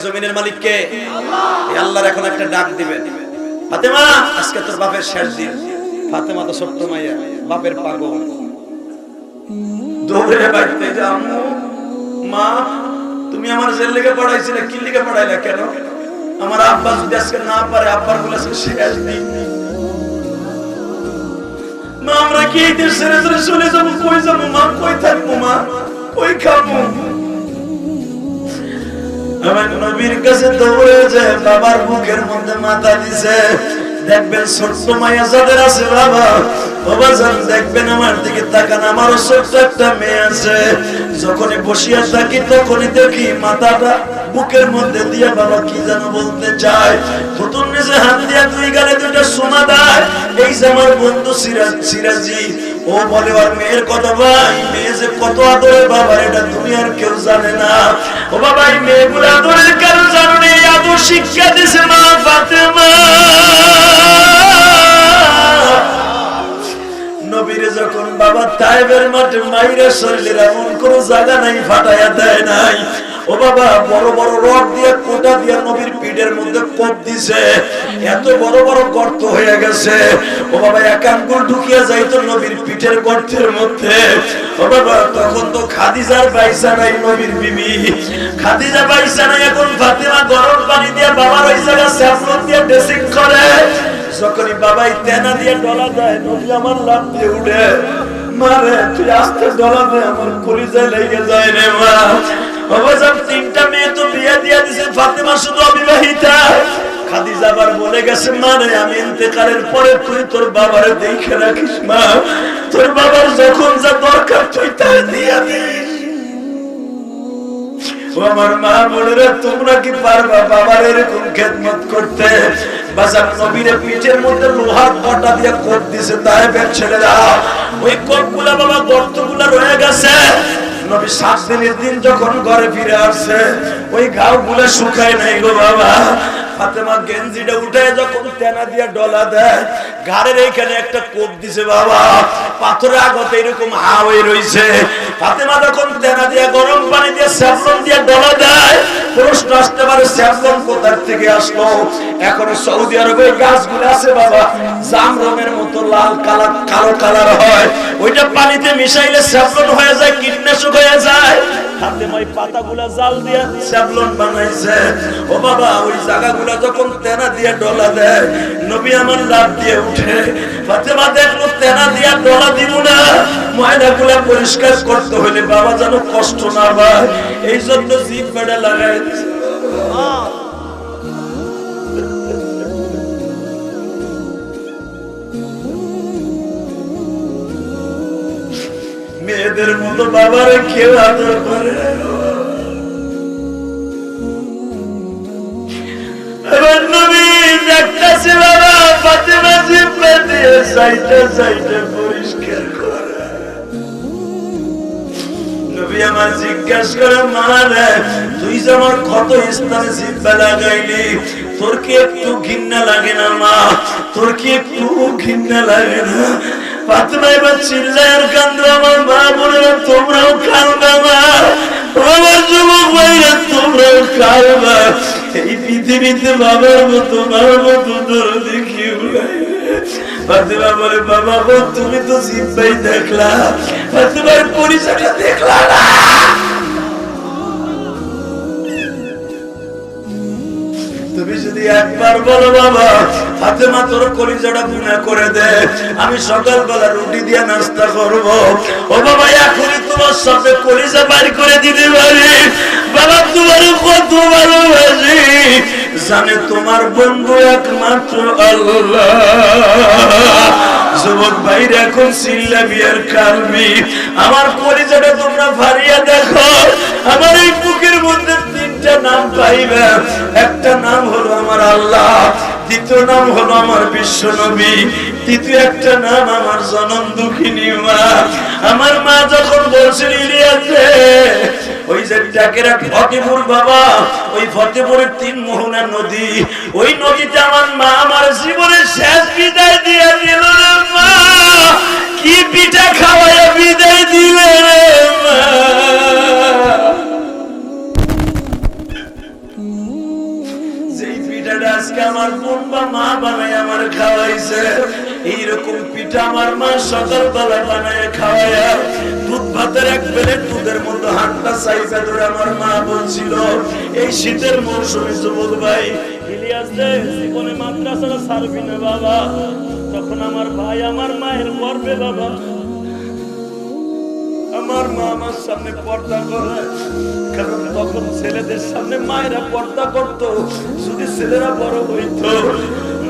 জমিনের মালিক কে? আল্লাহ। আল্লাহর এখন একটা ডাক দিবেন, ফাতেমা আজকে তোর বাপের শেষ দিন। ফাতেমা তো ছোট্ট মাইয়া, বাপের পাগল, দৌড়ে বাড়িতে যা, আম্মু মা তুমি আমার জেল লিগে পড়াইছিলে, কি লিগে পড়াইলা কেন? আমার আব্বা যদি আজকে না পারে, আব্বার বলে আজকে শেষ দিন। মা আমরা কি এই দেশ ছেড়ে ছেড়ে চলে যাবো? কই যাবো মা? কই থাকবো মা? কই খাবো? আমার নবীর কাছে দৌড়ে যায়, বাবার বুকের মধ্যে মাথা দিছে। দেখবেন ছোট্ট মায়া যাদের আছে বাবা, বাবা যান দেখবেন আমার দিকে তাকান, আমারও ছোট্ট একটা মেয়ে আছে। যখনই বসিয়া থাকি তখনই দেখি মাথাটা বুকের মধ্যে দিয়ে বাবা কি যেন বলতে চায়। ফুতুর নিচে হাত দিয়া দুই গালে দুইটা সোনা দেয়। এই যে আমার বন্ধু সিরাজি, ও বলে ওর মেয়ের কথা, ভাই মেয়ে যে কত আদরে বাবা এটা দুনিয়ার কেউ জানে না। ও বাবা এই মেয়েগুলো আদরের কারণ জানো না, এই আদর শিক্ষা দিছে মা ফাতেমা। নবীরে যখন বাবা তায়েবের মাঠে মাইরে শরীরের এমন কোন জায়গা নাই ফাটাইয়া দেয় নাই। ও বাবা বড় বড় রড দিয়ে কোটা দিয়ে নবীর পিঠের মধ্যে কোপ দিছে, এত বড় বড় গর্ত হয়ে গেছে। ও বাবা এক আঙ্গুল ঢুকিয়ে যাইতো নবীর পিঠের গর্তের মধ্যে। ও বাবা তখন তো খাদিজার বাইসা নাই, নবীর বিবি খাদিজা বাইসা নাই। এখন ফাতেমা গরম পানি দিয়ে বাবার ওই জায়গা স্যাফরন দিয়ে ড্রেসিং করে। যখনই বাবাই তেনা দিয়ে ডলা দেয়, নবী আমার লাভ দিয়ে উঠে, মারে তুই আস্তে ডলা দে, আমার কলিজায় লেগে যায় রে মা। বাবা সব তিনটা মেয়ে তো বিয়ে দিয়ে দিছে, ফাতেমা শুধু অবিবাহিতা। খাদিজা আবার বলে গেছে, মানে আমি ইন্তেকালের পরে তুই তোর বাবারে দেখে রাখিস মা, তোর বাবার যখন যা দরকার তুই তাই দিয়ে দিস। আমার মা বোনেরা তোমরা কি পারবা বাবার এরকম খেদমত করতে? বাজার নবীরে পিঠের মধ্যে লোহার কাঁটা দিয়ে কোপ দিছে তায়েবের ছেলেরা। ওই কোপগুলা বাবা গর্তগুলা রয়ে গেছে। নবী 7 দিনের দিন যখন ঘরে ফিরে আসছে, ওই ঘাওগুলা শুকায় নাই গো বাবা। ফাতেমা গেঞ্জিটা উঠে যখন তেনা দিয়ে ডলা দেয়, ঘাড়ের এইখানে একটা কোপ দিছে বাবা, পাথরের আগতে এরকম হা হয়ে রইছে। ফাতেমা যখন তেনা দিয়ে গরম পানি দিয়ে স্যাফরন দিয়ে ডলা দেয়, প্রশ্ন আসতে পারে স্যাফরন কোথা থেকে আসলো? এখন সৌদি আরবে গাছগুলো আছে বাবা, জামরমের মতো লাল কালার কালো কালার হয়, ওইটা পানিতে মিশাইলে স্যাফরন হয়ে যায়, কীটনাশক হয়ে যায়। ফাতেমা ওই পাতাগুলা জাল দিয়ে স্যাফরন বানাইছে। ও বাবা ওই জায়গাগুলা যখন তেনা দিয়ে ডলা দেয়, নবী আমার লাভ দিয়ে উঠে। ফাতেমা দেখলো তেনা দিয়ে ডলা দিব না, ময়লাগুলা পরিষ্কার করতে হলে বাবা যেন কষ্ট না হয়, এই জন্য জিভ বেড়া লাগাই দিছে। মেয়েদের মতো বাবারে কেউ আদর করে। এবার নবী দেখতেছে বাবা ফাতেমা জিব্বা দিয়ে সাইডে সাইডে পরিষ্কার করে। নবী আমার জিজ্ঞাসা করে, মা রে তুই যে আমার কত স্থানে জিব্বা লাগাইলি, তোর কি একটু ঘৃণা লাগে না মা? তোর কি একটু ঘৃণা লাগে না? ফাতেমা এবার চিল্লায় আর কান্দে, আমার মা বোনেরা তোমরাও কাঁদবা মা, আমার যুবক ভাইরা তোমরাও কাঁদবা। এই পৃথিবীতে বাবার মতো মার মতো দরদি কেউ নাই। ফাতেমা বলে, বাবা গো তুমি তো জিব্বাই দেখলা, ফাতেমার পরিচয়টা দেখলা না? তুমি যদি একবার বলো বাবা ফাতেমা তোর কলিজাটা গুনাহ করে দে, আমি সকালবেলা রুটি দিয়ে নাস্তা করব। ও বাবা এখনই তোমার সামনে কলিজা বাইর করে দিতে পারি। বাবা তোমার কত ভালোবাসি, জানে তোমার বন্ধু একমাত্র আল্লাহ। যুবক ভাইরা এখন চিল্লা বিয়ার কালবি, আমার কলিজাটা তোমরা ভারিয়া দেখো। আমার এই বুকের মধ্যে তিনটা নাম পাইবে, একটা নাম হলো আমার আল্লাহ, দ্বিতীয় নাম হলো আমার বিশ্ব নবী, তৃতীয় একটা নাম আমার জনম দুঃখিনী মা। আমার মা যখন বলছিল ইলিয়াসে ওই যে টাকেরা ফতেপুর বাবা, ওই ফতেপুরের 3 মোহনা নদী, ওই নদীতে আমার মা আমার জীবনের শেষ বিদায় দিয়ে দিল রে মা। কি পিঠা খাওয়ায় বিদায় দিলে রে মা। পিঠাটা আজকে আমার বোন বা মা বানায় আমার খাওয়াইছে। এইরকম পিঠা আমার মা সকালবেলা বানায় খাওয়ায়, দুধ ভাতের এক প্লেট দুধের মধ্যে হাতটা চাইবে ধরে আমার মা বলছিল এই শীতের মৌসুমে যুবক ভাই ইলিয়াস রে জীবনে মাদ্রাসাটা ছাড়বি না বাবা। তখন আমার ভাই আমার মায়ের গর্বে বাবা, আমার মা আমার সামনে পর্দা করে, কারণ তখন ছেলেদের সামনে মায়েরা পর্দা করতো, যদি ছেলেরা বড় হইতো।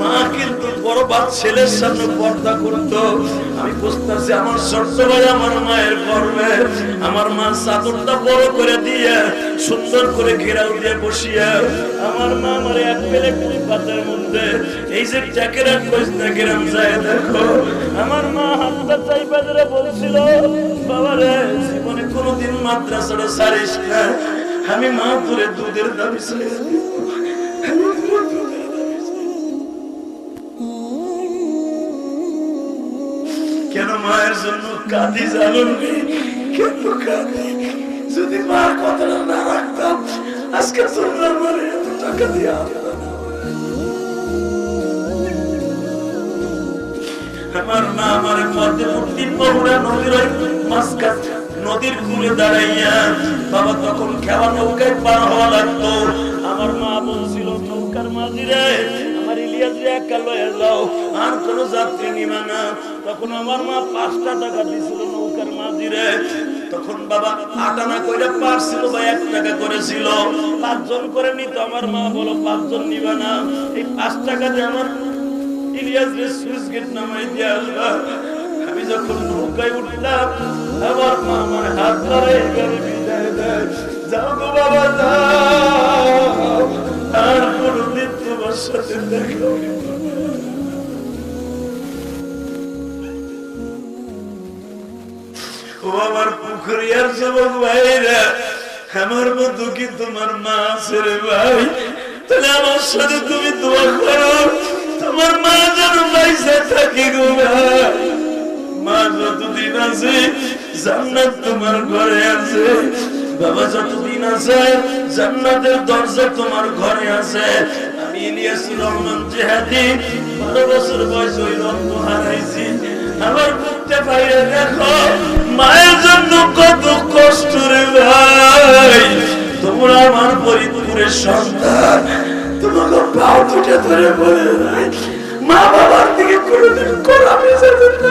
মা কিন্তু বড় বাপ ছেলের সামনে পর্দা করতো। আমি বুঝতেছি আমার ছোট্ট ভাই আমার মায়ের গর্বে, আমার মা চাদরটা বড় করে দিয়ে সুন্দর করে ঘেরাও দিয়ে বসিয়ে আমার মা আমার এক প্লেট ভাতের মধ্যে এই যে ট্যাকেরা কইসনা গ্রাম যায় দেখো, আমার মা হাতটা চাইপা ধরে বলছিল বাবা রে জীবনে কোনোদিন মাদ্রাসাটা ছাড়িস না, আমি মা তোরে দুধের দাবি চাই। কেন মায়ের জন্য কাঁদি জানো? কেন কাঁদি? যদি মার কথাটা না রাখতাম আজকে তোমরা আমার এত টাকা দিয়ে আমার মা আমার পদ্মমূর্তির বহুরা নদীর মাঝখান নদীর কূলে দাঁড়াইয়া বাবা তখন খেওয়া নৌকায় পার হওয়া লাগতো। আমার মা বলছিল নৌকার মাঝিরে আমার ইলিয়াস রে একা লয়ে যাও, আর কোনো যাত্রী নিবা না। তখন আমার মা 5 টাকা দিছিল নৌকার মাঝিরে। তখন বাবা 8 আনা কইরা পারছিল বা 1 টাকা করেছিল, 5 জন করে নিত। আমার মা বলো 5 জন নিবা না, এই 5 টাকা দিয়ে আমার ইলিয়াস রে সুইচ গেট নামাই দিয়ে আসবা। আমি যখন নৌকায় উঠলাম আমার মা আমার হাত ধরে এবারে বিদায় দেয়, যাও গো বাবা যাও, আর কোনদিন তোমার সাথে দেখা হইব না। ও আমার পুকুরিয়ার যুবক ভাইরা, আমার মতো কি তোমার মা আছে রে ভাই? তাহলে আমার সাথে তুমি দোয়া করো তোমার মা যেন পয়সা থাকে গো ভাই। মা যতদিন আছে জান্নাত তোমার ঘরে আছে, বাবা যতদিন আছে জান্নাতের দরজা তোমার ঘরে আছে। আমি ইলিয়াস রহমান জিহাদি 12 বছর বয়স ওই রক্ত হারাইছি। আমার বুকটা বাইরে দেখো মায়ের জন্য কত কষ্ট রে ভাই। তোমরা আমার ফরিদপুরের সন্তান, তোমাকে পাও দুটো ধরে বলে নাই মা বাবার দিকে কোনোদিন কোলামে যাবে না।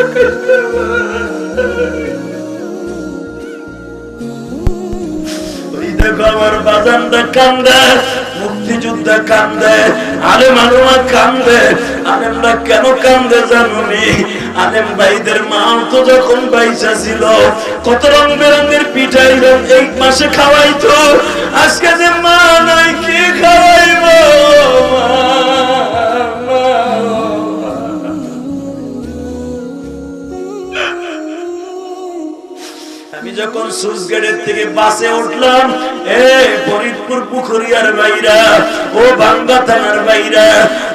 দেখো আমার বাজানটা কান্দে, মুক্তিযোদ্ধা কান্দে, আলেম আলমা কান্দে। আলেমরা কেন কান্দে জানুনি? আলেম ভাইদের মা তো যখন বাইচা ছিল কত রং বেরঙের পিঠাই এই মাসে খাওয়াইতো, আজকে যে মা নাই কি খাওয়াইব? আমি যখন সুইচগেটের থেকে বাসে উঠলাম, ফরিদপুর পুকুরিয়ার বাইরা, ও ভাঙ্গা থানার বাইরা,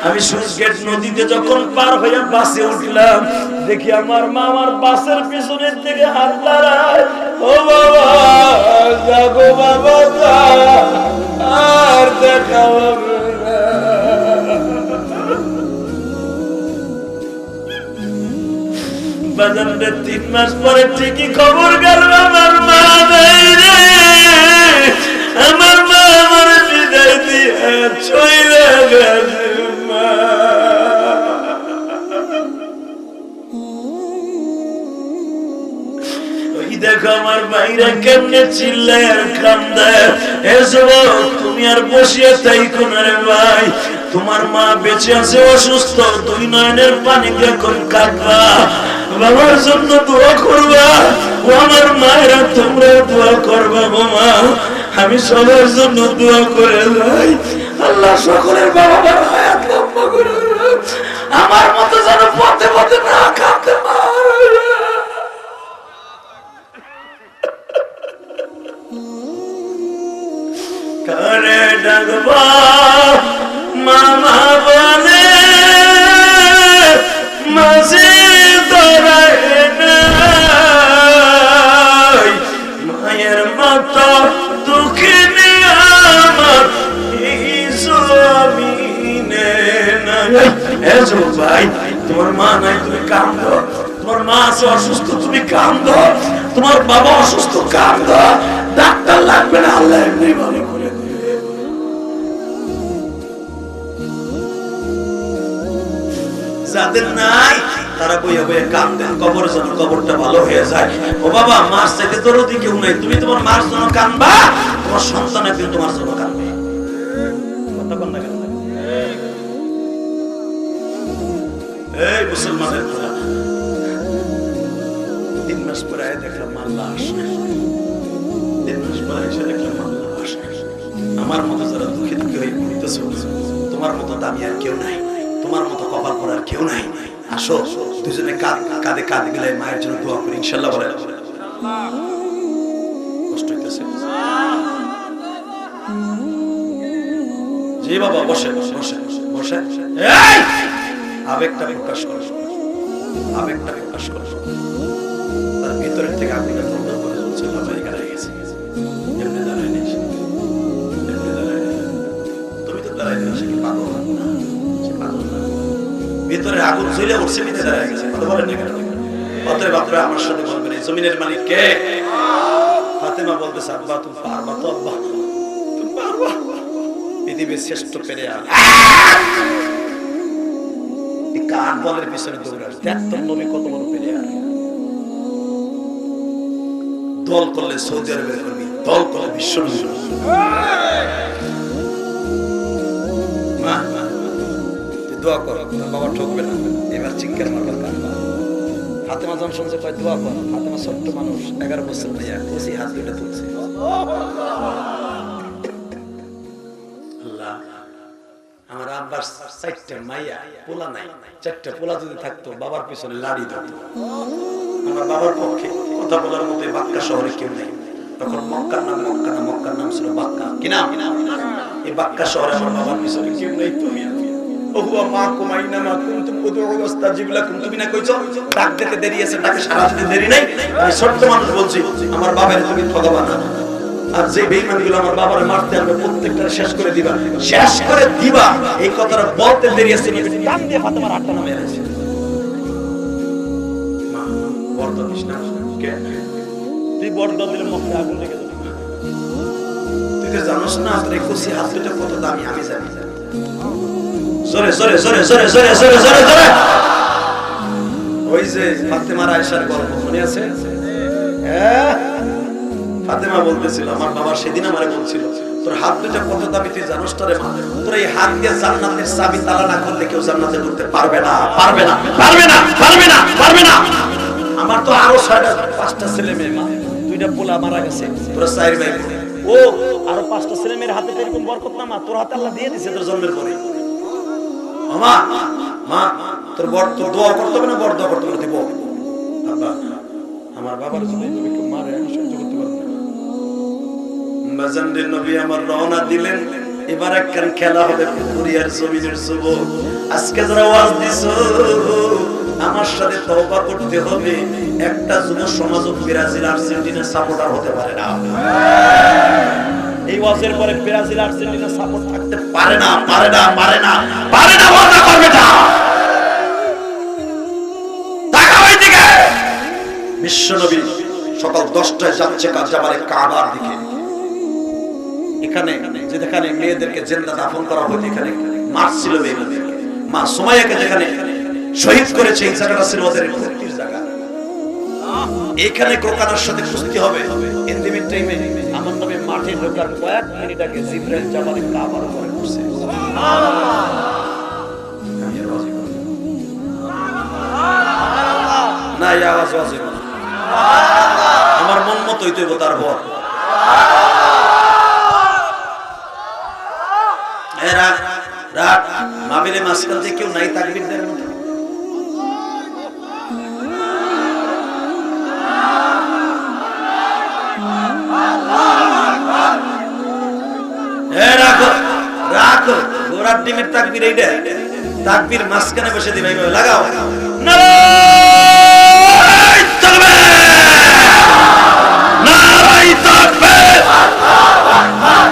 আমি সুইচগেট নদীতে যখন পার হইয়া বাসে উঠলাম, দেখি আমার মা আমার বাসের পিছনের দিকে হাত দাঁড়ায়। ও বাবা যাবো বাবা যা, আর দেখা হবে না। বাজারে 3 মাস পরে ঠিকই খবর গেল আমার মা নাই রে, আমার মা আমার বিদায় দিয়ে চলে গেছে। মা ওই দেখো আমার বাইরে কেমনে চিল্লায় আর কান্দে। এ যুবক তুমি আর বসিয়ে থাইকো না রে ভাই, তোমার মা বেঁচে আছে অসুস্থ, 2 নয়নের পানি এখন কাঁদবা, বাবার জন্য দোয়া করবা। ও আমার মায়েরা তোমরা দোয়া করবা গো মা, আমি সবার জন্য দোয়া করে যাই। আল্লাহ সকলের বাবা মার হায়াত লম্বা করে, আমার মতো যেন পথে পথে না কাঁদতে পারে। কারে ডাকবা মামা বলে মাঝে ধরায় নাই, মায়ের মতো দুঃখিনী আমার এই জমিন এই যুবক ভাই, তোমার মা নাই, তুমি কাঁদো। তোমার মা আছে অসুস্থ, তুমি কাঁদো। তোমার বাবা অসুস্থ, কাঁদো। ডাক্তার লাগবে না, আল্লাহ এমনি ভালো করে দিবে। যাদের নাই তারা বইয়া বইয়া কাঁদেন কবর যেন কবরটা ভালো হয়ে যায়। ও বাবা, মার চাইতে দরদি কেউ নাই, তুমি তোমার মার জন্য কাঁদবা, তোমার সন্তান একদিন তোমার জন্য কাঁদবে। কথা বল না কেন? এই মুসলমানের 3 মাস পরে দেখলাম মার লাশ, 3 মাস পরে এসে দেখলাম মার লাশ। আমার মতো যারা দুঃখে দুঃখে হয়ে পড়িতেছ, তোমার মতো দামি আর কেউ নাই, তোমার মতো কপাল পরার কেউ নাই। আসো দুজনে কাঁধে কাঁধ মিলাই মায়ের জন্য দোয়া করি, ইনশাআল্লাহ। বলে কষ্ট হইতেছে? জি বাবা, বসে বসে বসে। এই আবেগটা প্রকাশ করো, আবেগটা প্রকাশ করো। তার ভিতরের থেকে আগুনটা ধরধর করে জ্বলছে, লাফাই গাড়াই গেছে। এমনি দাঁড়ায় নেই, এমনি দাঁড়ায় নেই। তুমি তো দাঁড়াই নেই, সে কি পাগল না? সে পাগল না, ভিতরে আগুন জ্বলে উঠছে, মিলে দাঁড়ায় গেছে। কথা বলেন না কেন? অতএব আপনারা আমার সাথে বলবেন, এই জমিনের মালিক কে? ফাতেমা বলতেছে, আব্বা তুমি পারবা তো, আব্বা তুমি পারবা। পৃথিবীর শ্রেষ্ঠ প্লেয়ার কার বলের পিছনে দৌড়াস? দেখ তোর নবী কত বড় প্লেয়ার। দল করলে সৌদি আরবের করবি, দল করলে বিশ্ব নবী। মা তুই দোয়া কর, তোর বাবা ঠকবে না, এবার চিৎকার মারবার কারবা। ফাতেমা যখন শুনছে কয় দোয়া কর, ফাতেমা ছোট্ট মানুষ, 11 বছর মেয়ে, খুশি হাত দুটো তুলছে। আমার আব্বার 4টা মাইয়া, পোলা নাই। 4টা পোলা যদি থাকতো, বাবার পিছনে লাড়ি ধরতো। আমার বাবার পক্ষে কথা বলার মতো বাক্কা শহরে কেউ নেই। তখন মক্কার নাম মক্কা না, মক্কার নাম ছিল বাক্কা। কি নাম? এই বাক্কা শহরে আমার বাবার পিছনে কেউ নেই। তুমি ওহুয়া মা কুমাইনা মা কুনতুম উদউ আস্তাজিব লাকুম, তুমি না কইছো ডাক দিতে দেরি আছে, ডাকে সাড়া দিতে দেরি নাই। আমি ছোট্ট মানুষ বলছি, আমার বাবার তুমি ঠকাবা না। আর যে বেঈমানগুলো আমার বাবারে মারতে আসবে, প্রত্যেকটা শেষ করে দিবা, শেষ করে দিবা। এই কথাটা বলতে দেরি আছে, টান দিয়ে ফাতেমার হাতটা নামে আছে। মা বর্দা দিস না, কে তুই বর্দা দিলে মুখে আগুন লেগে যাবে। তুই তো জানোস না তোর এই কুচি হাত দুটো কত দামি, আমি জানি। জোরে জোরে জোরে জোরে জোরে জোরে জোরে জোরে। ওই যে ফাতেমার আয়েশার গল্প মনে আছে? হ্যাঁ, ফাতেমা বলতেছিল, আমার বাবা সেদিন আমারে বলছিল, তোর হাত দুটো কত দামি তুই জানোস তো রে মা? তোর এই হাত দিয়ে জান্নাতের চাবি তালা না করলে কেউ জান্নাতে ঢুকতে পারবে না, পারবে না, পারবে না, পারবে না, পারবে না। আমার তো আরো 5টা ছেলে মেয়ে, মা 2টা পোলা মারা গেছে, তোরা 4 ভাই। ও আরো 5টা ছেলে মেয়ের হাতে এরকম বরকত না মা? তোর হাতে আল্লাহ দিয়ে দিয়েছে তোর জন্মের পরে। মা মা তোর বড় তোর দোয়া করতে হবে না, বড় দোয়া করতে হবে? দিব আব্বা, আমার বাবার যদি কেউ মারে আমি সহ্য করতে পারবো না। বাজানদের নবী আমার রওনা দিলেন। এবার একখান খেলা হবে পুরিয়ার জমিনের যুবক। আজকে যারা ওয়াজ দিছো, আমার সাথে তওবা করতে হবে। একটা যুব সমাজ ব্রাজিল আর্জেন্টিনা সাপোর্টার হতে পারে না। এই ওয়াজের পরে ব্রাজিল আর্জেন্টিনা সাপোর্ট থাকতে পারে না, পারে না, পারে না, পারে না। বন্ধ করবে না। টাকা ওই দিকে বিশ্বনবী সকাল 10টায় যাচ্ছে যাবারে কাবার দিকে। এখানে যেখানে মেয়েদেরকে জিন্দা দাফন করা হতো, এখানে মারছিল মেয়েদেরকে। মা সুমাইয়াকে যেখানে শহীদ করেছে, এই জায়গাটা ছিল ওদের কুস্তির জায়গা। এখানে কোরআনের সাথে কুস্তি হবে। ইন্টিমেট টাইমে আমার নবী মাঠে ঢোকার কয়েক মিনিট আগে জিবরাইল জাবালে কাবার উপরে বসে। না এই আওয়াজ আছে, আমার মন মতোই তো তার বর। মাবিলে মাঝখান থেকে কেউ নাই তাকবীর দেওয়ার মতো। রাখো রাখো, ঘোড়ার ডিমের তাকবীর এইটা। তাকবীর মাঝখানে বসে দিবে, লাগাও নারায়ে তাকবীর, নারায়ে তাকবীর।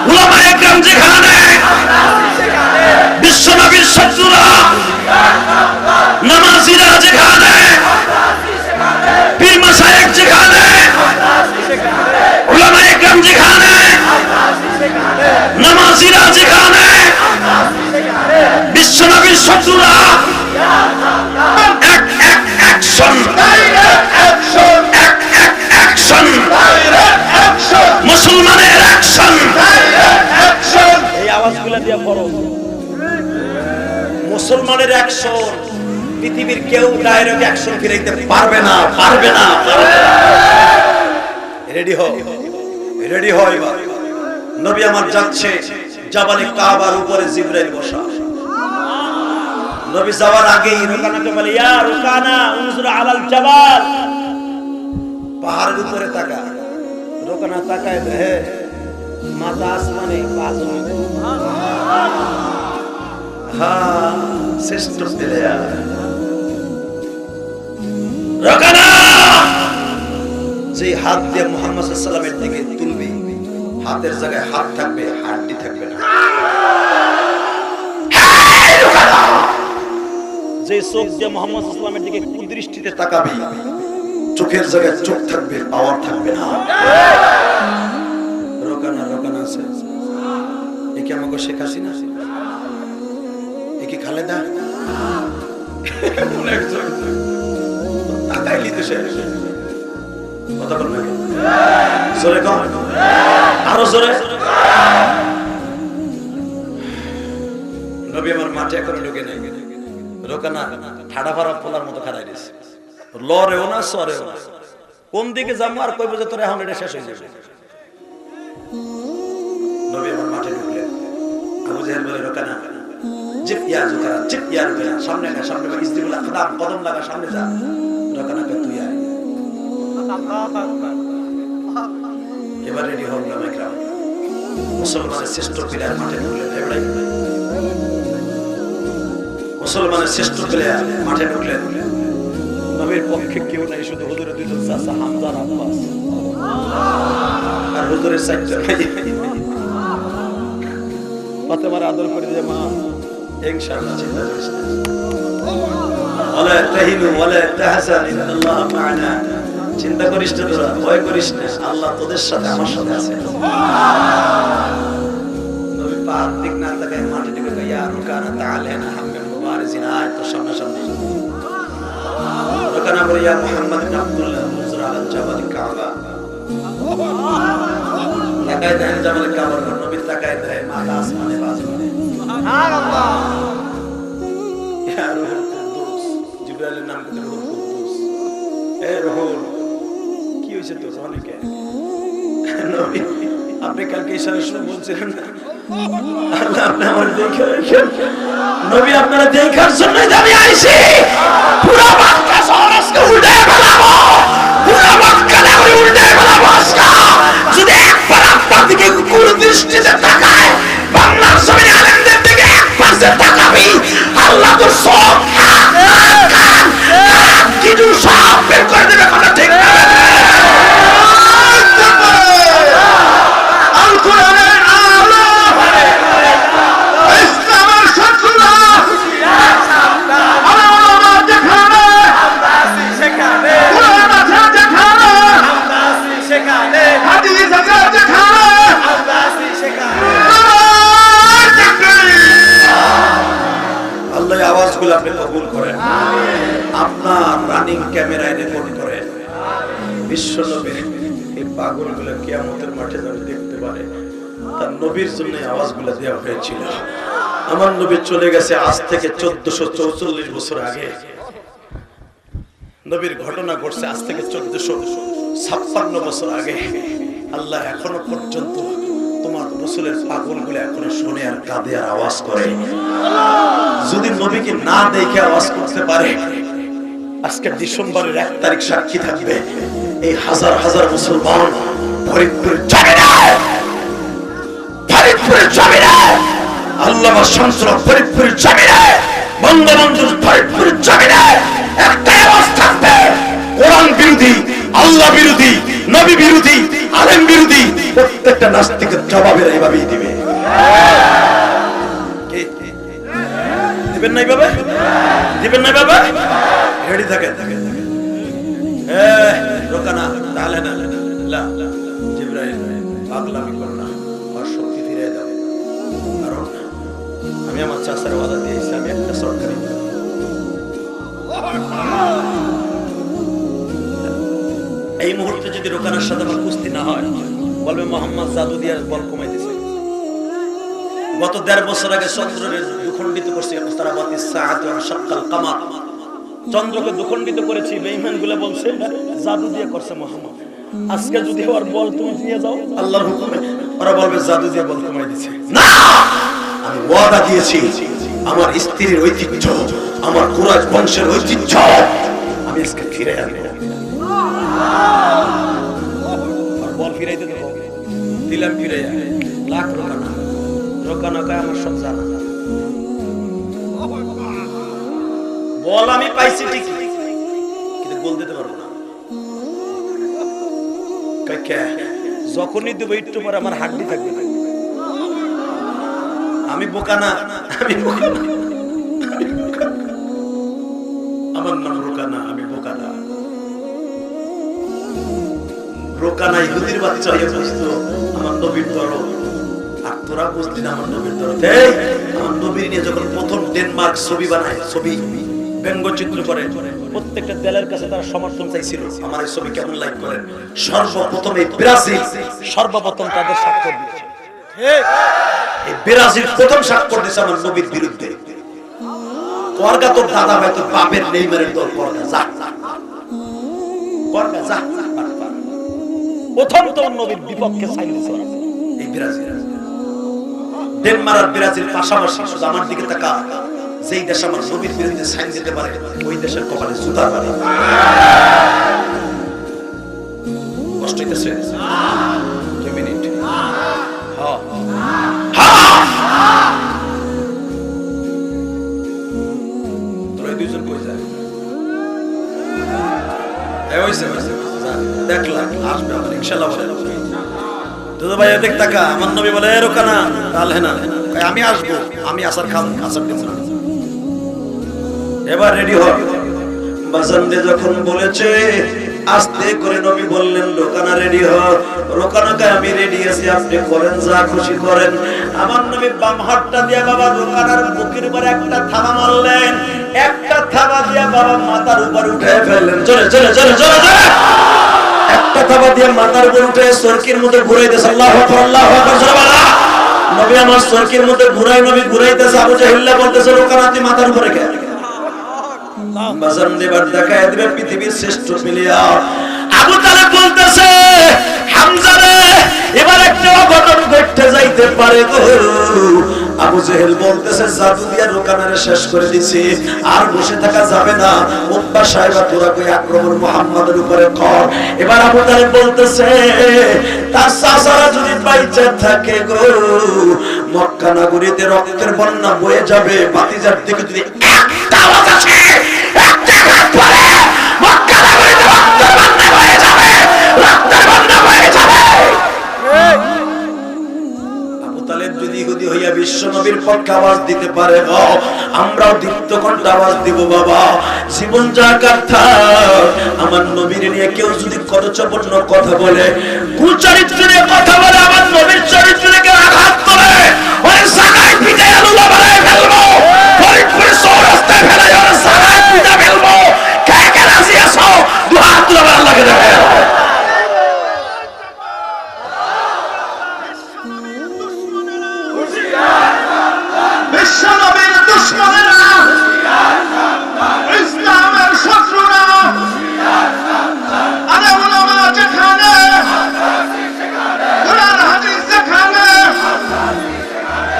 উলামায়ে কেরাম যেখানে, বিশ্বনবীর শত্রুরা ফরজ। মুসলমানের অ্যাকশন পৃথিবীর কেউ ডাইরেক্ট অ্যাকশন ফিরাইতে পারবে না, পারবে না। রেডি হও, রেডি হও। এবার নবী আমার যাচ্ছে জাবালে কাবার উপরে, জিবরাইল বসা। নবী যাওয়ার আগেই রুকানাকে বলে, ইয়া রুকানা উনজুর আলাল জাবাল, পাহাড়ের উপরে তাকা। রুকানা তাকায় দেখে মাথা আসমানে, পা জমিনে। হ্যাঁ, শ্রেষ্ঠ প্লেয়ার রুকানা। যে হাত দিয়ে মুহাম্মদ সাল্লাল্লাহু আলাইহি ওয়াসাল্লামের দিকে তুলবে, হাতের জায়গায় হাত থাকবে, হাড্ডি থাকবে না। যে চোখ দিয়ে মুহাম্মদ সাল্লাল্লাহু আলাইহি ওয়াসাল্লামের দিকে কুদৃষ্টিতে তাকাবে, চোখের জায়গায় চোখ থাকবে, পাওয়ার থাকবে না। রোকানা রোকানা আছে। একে আমাকে শেখ হাসিনা, একে খালেদা, তাকাইলি তো শেষ। কথা বল না, জোরে কর, আরো জোরে। নবী আমার মাঠে এখন ঢুকে নাই। রোকানা ঠাডা ফাড়া পোলার মতো খাড়াই দিয়েছে, লরেও না সরেও না। কোন দিকে যাবো আর কইব যে তোর এখন এটা শেষ হয়ে যাবে। নবী আমার মাঠে ঢুকলেন। আবু জাহেল বলে, রোকানা জিপ ইয়া জুকারা, জিপ ইয়া রোকানা, সামনে না, সামনে না, ইসদিবুল আকদাম, কদম লাগা, সামনে যা। রোকানাকে তুই আয়। এবার রেডি হল না মাইকরাম। মুসলমানের শ্রেষ্ঠ প্লেয়ার মাঠে ঢুকলেন। এবারে মুসলমানের শ্রেষ্ঠ প্লেয়ার মাঠে ঢুকলেন। নবীর পক্ষে কেউ নাই, শুধু হুজুরের দুইজন চাচা হামজা আর আব্বাস, আর হুজুরের চারজন ভাই। ফাতেমার আদর করে দিয়ে, মা ইনশাআল্লাহ চিন্তা করিস না, ওয়ালা তাহিনু ওয়ালা তাহজান ইন্নাল্লাহ মা'ানা, চিন্তা করিস না তোরা, ভয় করিস না, আল্লাহ তোদের সাথে, আমার সাথে আছে। নবী পাক দিক না তাকায় মাঠে ঢুকে কয়, ইয়া রুকানা তাআলানা হাম্মাম মুবারিজিন, আয় তো সামনে সামনে। রুকানা বলে, ইয়া মুহাম্মদ ইবনে আব্দুল্লাহ উনজুর আলাল জাবাল কাবা। তাকায় দেন জাবাল কাবার, নবী তাকায় দেয় মাথা আসমানে, বাজমানে। সুবহানাল্লাহ। ইয়া রুহুল কুদ্দুস, জিবরাইলের নাম কি? রুহুল কুদ্দুস। এ রুহুল, কি হইছে তোর? অনেকে নবী আপনি কালকে ইশারা শুনে বলছিলেন না, আল্লাহ আপনি আমার দেখে রাখেন। নবী আপনারা দেখার জন্য আমি আইছি। পুরো মক্কা শহর আজকে উল্টে ফেলাবো, পুরো মক্কা নগরী উল্টে ফেলাবো আজকে। যদি একবার আপনার দিকে কুকুর দৃষ্টিতে তাকায়, বাংলার জমিনে আলেমদের দিকে একবার যে তাকাবি, আল্লাহ তোর সব কিছু সব বের করে দেবে। কথা ঠিক না? আপনি কবুল করেন, আপনার রানিং ক্যামেরায় রেকর্ড করেন। বিশ্ব নবীর এই পাগলগুলো কিয়ামতের মাঠে যেন দেখতে পারে, তার নবীর জন্য আওয়াজগুলো দেওয়া হয়েছিল। আমার নবী চলে গেছে আজ থেকে 1444 বছর আগে। নবীর ঘটনা ঘটছে আজ থেকে 1456 বছর আগে। আল্লাহ এখনো পর্যন্ত তোমার রাসূলের পাগলগুলো এখনো শুনে আর কাঁদে আর আওয়াজ করে। যদি নবীকে না দেখে আওয়াজ করতে পারে, আজকে ডিসেম্বরের 1 তারিখ সাক্ষী থাকবে এই হাজার হাজার মুসলমান ফরিদপুরের জমিনে, ফরিদপুরের জমিনে, আল্লামা শামসুল ফরিদপুরের জমিনে, বঙ্গবন্ধু ফরিদপুরের জমিনে একটাই আওয়াজ থাকবে, কোরআন বিরোধী, আল্লাহ বিরোধী, নবী বিরোধী, আলেম বিরোধী প্রত্যেকটা নাস্তিকের জবাবের এইভাবেই দিবে। দিবেন নাই বাবা? দিবেন নাই বাবা? রেডি থাকেন। রোকানা তাহলে না, জিবরাইল পাগলামি করো না, আর শক্তি ফিরে দাও। কারণ আমি আমার চাচার ওয়াদা দিয়েছি, আমি একটা সরকারি এই মুহূর্তে যদি রোকানার সাথে আমার কুস্তি না হয়, বলবে মোহাম্মদ জাদু দিয়ে বল কমাই দিছে। গত 1.5 বছর আগে চন্দ্রের দুখণ্ডিত করছে মুস্তারাবাতিস সাআতু ওয়া শাক্কাল কামার, চন্দ্রকে দুখণ্ডিত করেছি। বেঈমানগুলো বলছে জাদু দিয়ে করছে মুহাম্মদ। আজকে যদি ওর বল তুমি নিয়ে যাও আল্লাহর হুকুমে, ওরা বলবে জাদু দিয়ে বল কমাই দিয়েছে। না, আমি ওয়াদা দিয়েছি আমার স্ত্রীর ঐতিহ্য, আমার কুরাইশ বংশের ঐতিহ্য আমি আজকে ফিরে আনবো। বল ফিরাইতে দেবো, দিলাম ফিরে লাখ রোকানা রোকানা কয় আমার সব জানা। বল আমি পাইছি ঠিক, কিন্তু বল দিতে পারবো না। যখনই দেবো একটু পরে আমার হাড্ডি থাকবে না। আমি বোকা না, আমি বোকা না, আমার নাম রোকানা, আমি বোকা না। রোকানা ইহুদির বাচ্চা হয়ে বুঝতো আমার নবীর দরদ, আর তোরা বুঝলি না আমার নবীর দরদ। আমার নবীর নিয়ে যখন প্রথম ডেনমার্ক ছবি বানায়, ছবি ব্যঙ্গচিত্র করে, প্রত্যেকটা দেলের কাছে তারা সমর্থন চাইছিল আমার এই ছবি কেমন লাইক করেন। সর্বপ্রথম এই ব্রাজিল সর্বপ্রথম তাদের স্বাক্ষর দিয়েছে। এই ব্রাজিল প্রথম স্বাক্ষর দিয়েছে আমার নবীর বিরুদ্ধে। পরগা তোর দাদা ভাই তোর বাপের নেইমারের দল, পরগা যা, পরগা যা। প্রথম তোর নবীর বিপক্ষে সাইন দিয়েছে এই ব্রাজিল। ডেনমার্ক আর ব্রাজিল পাশাপাশি, শুধু আমার দিকে তাকা। যেই দেশ আমার নবীর বিরুদ্ধে সাইন দিতে পারে ওই দেশের কপালে জুতা পারে। কষ্ট হইতেছে? 2 মিনিট। তোরা দুইজন কই যায়? দেখলাম আসবে আমার ইনশাআল্লাহ। দাদা ভাই দেখ টাকা, আমার নবী বলে রোকানা তাহলে না আমি আসবো, আমি আসার খাম আসার দেব না। এবার রেডি হ। বাজানদে যখন বলেছে আস্তে করে নবী বললেন রোকানা রেডি হ। রোকানাকে আমি রেডি আছি, আপনি করেন যা খুশি করেন। আমার নবী বাম হাতটা দিয়ে বাবা রোকানার বুকের উপর একটা থাবা মারলেন, একটা থাবা দিয়ে বাবা মাথার উপর উঠে ফেললেন। চলে চলে চলে চলে চলে একটা থাবা দিয়ে মাথার উপর উঠে সরকির মধ্যে ঘুরাই দিয়েছে। আল্লাহু আকবার, আল্লাহু আকবার। সুবহানাল্লাহ। নবী আমার সরকির মধ্যে ঘুরাই, নবী ঘুরাইতেছে। আবু জাহেল বলতেছে রোকানা তুই মাথার উপরে কে? বাজান দেবার দেখায় দিবে পৃথিবীর শ্রেষ্ঠ প্লেয়ার। আবু তালেব বলতেছে হামজা রে এবার একটা অঘটন ঘটতে যাইতে পারে গো। আবু জেহেল বলতেছে জাদু দিয়া রোকানারে শেষ করে দিছি, আর বসে থাকা যাবে না। উম্মা সাহেবা তোরা কই আক্রমণ মুহাম্মাদের উপরে কর। এবার আবু তালেব বলতেছে তার চাচারা যদি বাইচা থাকে গো, মক্কা নগরীতে রক্তের বন্যা বয়ে যাবে। ভাতিজার দিকে যদি একটা আওয়াজ আসে, একটা হাত পড়ে, মক্কা নগরীতে রক্তের বন্যা বয়ে যাবে, রক্তের বন্যা বয়ে যাবে। আবু তালেব যদি ইহুদি হইয়া বিশ্ব নবীর পক্ষে আওয়াজ দিতে পারে, আমরাও দীপ্ত কণ্ঠে আওয়াজ দিব বাবা। জীবন জাকাত থাক, আমার নবীর নিয়ে কেউ যদি করচপন্ন কথা বলে, কুচরিত্র নিয়ে কথা বলে, আমার নবীর চরিত্রে কেউ আঘাত করে, ওই জায়গায় পিঠে আলুলা বানায় ফেলবো, ফরিদপুর চৌরাস্তায় ফেলে ওই জায়গায় পিঠে ফেলবো। কে কে রাজি আছো? দুই হাত তুলে আল্লাহকে দেখে। বিশ্বনবীর দুশমনেরা, ইসলামের শত্রুরা, আরে উলামা যেখানে, কোরআন হাদিস যেখানে,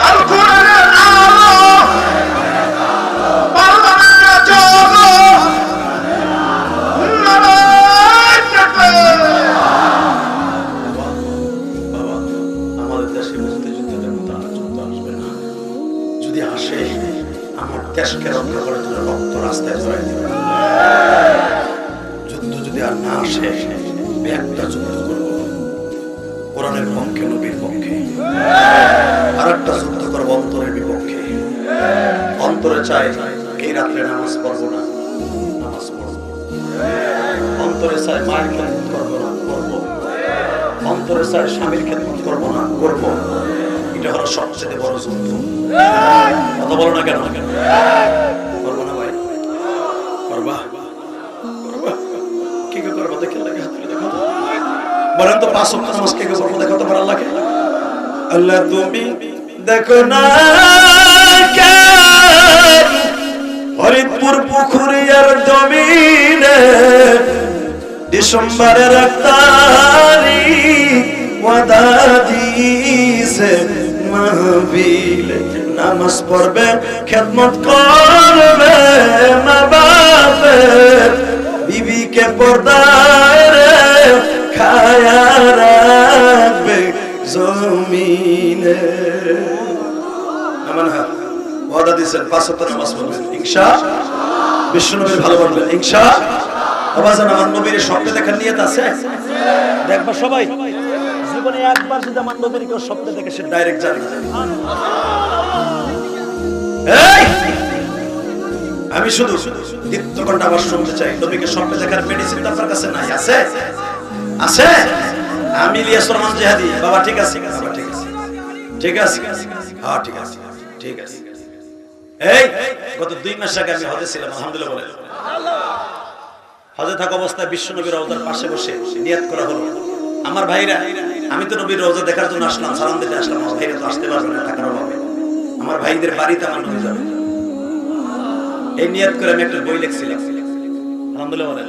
আল কোরআনের আলো, পার্লামেন্টে চলো, নারায় তাকবীর। বাবা আমাদের দেশে মুক্তিযুদ্ধের মতো আর যুদ্ধ আসবে না। যদি আসে আমার দেশকে রক্ষা করার জন্য রক্ত রাস্তায় ঝরাই দিবে। যুদ্ধ যদি আর না আসে একটা যুদ্ধ করব কোরআনের পক্ষে, নবীর পক্ষে। আর একটা যুদ্ধ করব অন্তরের বিপক্ষে। অন্তরে চাই এই রাত্রে নামাজ পড়বো না, নামাজ পড়বো। অন্তরে চাই মায়ের খেদমত করবো না, করবো। অন্তরে চাই স্বামীর খেদমত করবো না, করবো। এটা হলো সবচেয়ে বড় যুদ্ধ। কথা বলো না কেন? করবো না ভাই? করবা? করবা? কি কে করবা? দেখে লাগে হাত তুলে দেখো। বলেন তো 5 ওয়াক্ত নামাজ কে কে পড়বো? দেখো তো আল্লাহকে। আল্লাহ তুমি দেখো না ফরিদপুর পুকুরিয়ার জমিনে ডিসেম্বরের 1 তারিখ ওয়াদা দিয়েছে মাহফিলে নামাজ পড়বে খেদমত করবে মা বাপের বিবিকে পর্দায় খায়া রাখবে জমিনে আমার হাত ওয়াদা দিয়েছেন 5 ওয়াক্ত নামাজ পড়বেন ইনশাআল্লাহ বিশ্বনবীর ভালো বলবেন ইনশাআল্লাহ আবাজান আমার নবীর স্বপ্নে দেখার নিয়ত আছে দেখবা সবাই জীবনে একবার যদি আমার নবীর কেউ স্বপ্নে দেখে সে ডাইরেক্ট যাবে এই আমি শুধু দীপ্তকণ্ঠ আবার শুনতে চাই নবীকে স্বপ্নে দেখার মেডিসিন আপনার কাছে নাই আছে আছে আমি ইলিয়াস রহমান জিহাদি বাবা ঠিক আছে বাবা ঠিক আছে ঠিক আছে হ্যাঁ ঠিক আছে ঠিক আছে এই গত 2 মাস আগে আমি হজে ছিলাম আলহামদুলিল্লাহ বলেন হজে থাকা অবস্থায় বিশ্বনবীর রওজার পাশে বসে নিয়ত করা হলো আমার ভাইরা আমি তো নবীর রওজা দেখার জন্য আসলাম সালাম দিতে আসলাম আমার ভাইরা তো আসতে পারবে না টাকার অভাবে আমার ভাইদের বাড়িতে আমার নবী যাবে এই নিয়ত করে আমি একটা বই লিখছিলাম আলহামদুলিল্লাহ বলেন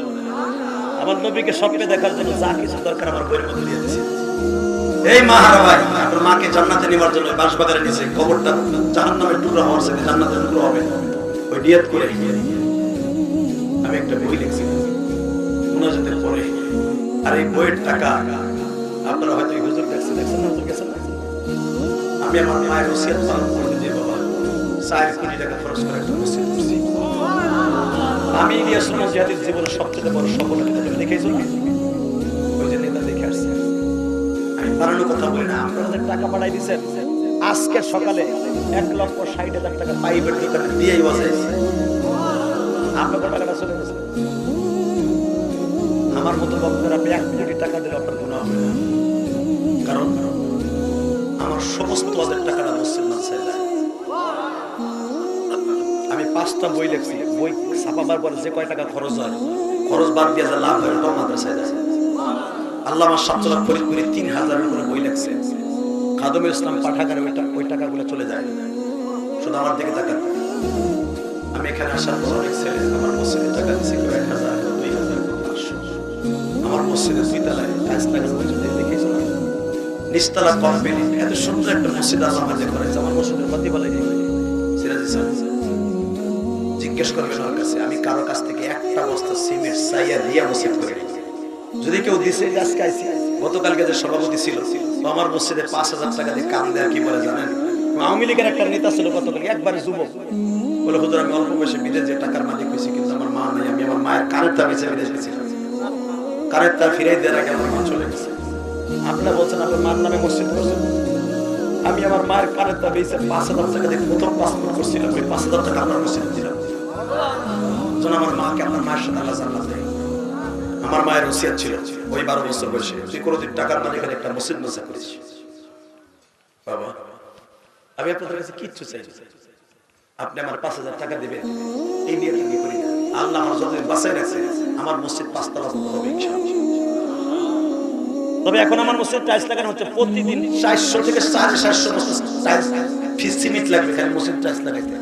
আমার নবীকে স্বপ্নে দেখার জন্য যা কিছু দরকার আমার বইয়ের মধ্যে দিয়ে দিয়েছি এই মা হারা ভাই আপনার মাকে জান্নাতে নেওয়ার জন্য বাঁশবাগানে নিচে কবরটা জাহান্নামের টুকরা হওয়ার সাথে জান্নাতের টুকরা হবে ওই নিয়ত করে আমি একটা বই লিখছিলাম মুনাজাতের পরে আর এই বইয়ের টাকা আপনারা হয়তো হুজুর দেখছেন না হুজুর গেছেন আমি আমার মায়ের ওসিয়ত পালন করতে যে বাবা 4 কোটি টাকা খরচ করে একটা মসজিদ করছি আমি ইলিয়াস রহমান জিহাদির জীবনের সবচেয়ে বড় সফলতা দেখেছি ওই যে নেতা দেখে আসছে আমি বানানোর কথা বলি না আপনারা যে টাকা পাঠাই দিয়েছেন আজকে সকালে 1,60,000 টাকা পাইপের দোকানে দিয়েই বসাইছে আপনাদের টাকাটা চলে গেছে আমার মতো বক্তারা 1 কোটি টাকা দিলে আপনার গুনাহ হবে না কারণ আমার সমস্ত ওদের টাকাটা মসজিদ মাদ্রাসায় যায় আমি 5টা বই লিখছি বই ছাপাবার পরে যে কয় টাকা খরচ হয় খরচ বাদ দিয়ে যা লাভ হয় ওটা মাদ্রাসায় যায় আল্লামা শামসুল্লাহ ফরিদপুরে 3000 এর উপরে বই লিখছে খাদমুল ইসলাম পাঠাগারে ওই টাকাগুলো চলে যায় শুধু আমার দিকে তাকান আমি এখানে আসার পর অনেক ছেলে আমার মসজিদে টাকা দিয়েছে 1000 2000 500 আমার মসজিদে 2 তলায় টাইলস লাগানো হয়েছে দেখেছো না নিচতলা কমপ্লিট এত সুন্দর একটা মসজিদ আল্লাহ আমাদের করেছে আমার মসজিদের প্রতি বলে সিরাজি স্যার জিজ্ঞেস করবেন ওর কাছে আমি কারো কাছ থেকে একটা বস্তা সিমেন্ট সাইয়া দিয়া মসজিদ করে যদি কেউ দিছে আজকে আইছি গতকালকে যে সভাপতি ছিল তো আমার মসজিদে 5000 টাকা দিয়ে কাম দেয় কি বলে জানেন আওয়ামী লীগের একটা নেতা ছিল গতকাল একবারে যুবক বলে হুজুর আমি অল্প বয়সে বিদেশে টাকার মালিক হইছি কিন্তু আমার মা নাই আমি আমার মায়ের কানের তার বেঁচে বিদেশে গেছিলাম কানের তার ফিরাই দেওয়ার আগে আমার মা চলে গেছে আপনারা বলছেন আপনার মার নামে মসজিদ করছেন আমি আমার মায়ের কানের তার বেঁচে 5000 টাকা দিয়ে প্রথম পাসপোর্ট করছিলাম ওই 5000 টাকা আমার মসজিদে দিলাম যেন আমার মাকে আপনার মায়ের সাথে আল্লাহ জান্নাত দেয় আমার মায়ের ওসিয়ত ছিল ওই 12 বছর বয়সে তুই কোনোদিন টাকার মালিকের একটা মসজিদ নজা করেছিস বাবা আমি আপনাদের কাছে কিচ্ছু চাই আপনি আমার 5000 টাকা দিবেন এই নিয়ে কি করি আল্লাহ আমার যত বাঁচাই রাখছে আমার মসজিদ 5 তলা হবে ইনশাআল্লাহ তবে এখন আমার মসজিদ টাইলস লাগানো হচ্ছে প্রতিদিন 400 থেকে 750 বছর টাইলস ফিস সিমেন্ট লাগবে খালি মসজিদ টাইলস লাগাইতে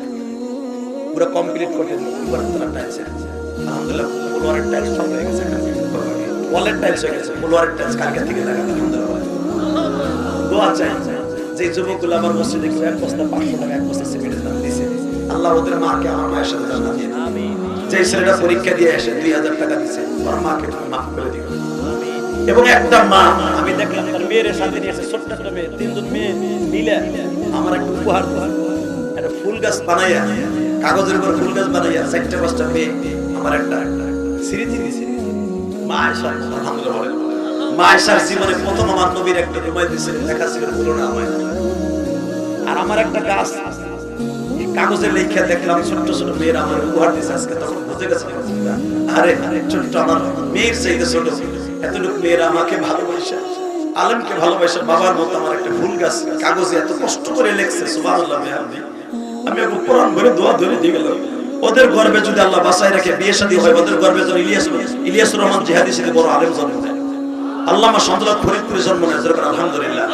পুরো কমপ্লিট করতে পুরো টাইলস আলহামদুলিল্লাহ ফ্লোরের টাইলস সব হয়ে গেছে ওয়ালের টাইলস হয়ে গেছে ফ্লোরের টাইলস কালকে থেকে লাগানো আলহামদুলিল্লাহ দোয়া চাই যে যুবকগুলো আমার মসজিদে কেউ 1 বস্তা 500 টাকা 1 বস্তা সিমেন্টের দাম দিয়েছে আল্লাহ ওদের মাকে আমার মায়ের সাথে জান্নাত দিয়ে আমিন যে ছেলেটা পরীক্ষা দিয়ে এসে 2000 টাকা দিয়েছে ওর মাকে তুমি মাফ করে দিও এবং একটা মা আমি দেখলাম তার মেয়ের সাথে নিয়ে এসে ছোট্ট ছোট মেয়ে 3 জন মেয়ে মিলে আমার একটা উপহার একটা ফুল গাছ বানাইয়া কাগজের উপর ফুল গাছ বানাইয়া 4টা 5টা মেয়ে আমার একটা স্মৃতি দিয়েছে মা আয়েশা আলহামদুলিল্লাহ মা আয়েশার জীবনে প্রথম আমার নবীর একটা রুমাল দিয়েছে দেখা ছিল পুরোনো আমায় আর আমার একটা গাছ কাগজে লেখা দেখলাম ছোট ছোট মেয়েরা আমার উপহার দিয়েছে আজকে তখন বুঝে গেছে আরে ছোট্ট আমার মেয়ের চাইতে ছোট এতটুকু মেয়েরা আমাকে ভালোবাসে আলেমকে ভালোবাসে বাবার মতো আমার একটা ফুল গাছ কাগজে এত কষ্ট করে লিখছে সুবহানাল্লাহ আমি ওকে কোরআন ভরে দোয়া ধরে দিয়ে গেলাম ওদের গর্বে যদি আল্লাহ বাঁচাই রাখে বিয়ে শাদী হয় ওদের গর্বে যেন ইলিয়াস রহমান জিহাদি থেকে বড় আলেম জন্ম দেয় আল্লামা শামসুল্লাহ ফরিদপুরে জন্ম নেয় আলহামদুলিল্লাহ।